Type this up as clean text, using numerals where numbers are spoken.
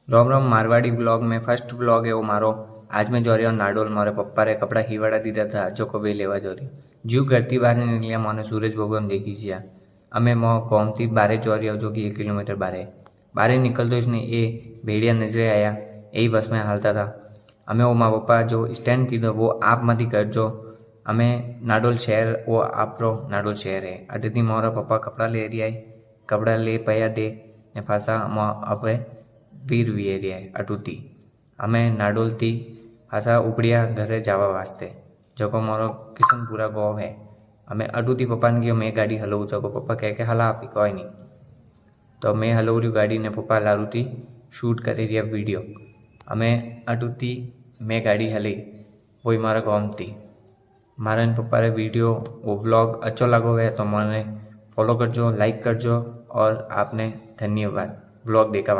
रोम रोम Marwari blog में first blog है वो मारो। आज मैं जो रही हूँ नाडोल। मारे पप्पा रे कपड़ा हीवाड़ा दीधा था जो को भी लेवा जो रही जीव घरती बाहर निकलिया मैंने सूरज भगवान देखी जिया। अमे मो कौम थी बारे जो रही जो कि 1 किलोमीटर बारे निकल तो इसने ए भेड़िया नजरे आया। यही बस में हालता था। अमे वो माँ पप्पा जो स्टैंड कीधो वो आप मती करजो। अमे नाडोल शहर वो आपरो नाडोल शहर है। अटेथी मोरा पप्पा कपड़ा ले रही आई कपड़ा ले पया दे ने पासा अपे वीर वीरिया अटूती अमे नाडोल थी पासा उपड़िया घरे जावा वास्ते जो को मोरो किशनपुरा गाँव है। अमे अटूती पप्पा ने कहो मैं गाड़ी हलाऊँ जो पप्पा कह के हला आपी कोई नहीं। तो मैं हलाऊ रही गाड़ी ने पप्पा लारूती शूट करे रिया वीडियो। अमे अटूती मैं गाड़ी हलाई वही मारा गाँव थी। मारा पप्पा रे वीडियो वो व्लॉग अच्छो लगो है तो मैंने फॉलो करजो लाइक करजो और आपने धन्यवाद व्लॉग देखा वास्ते।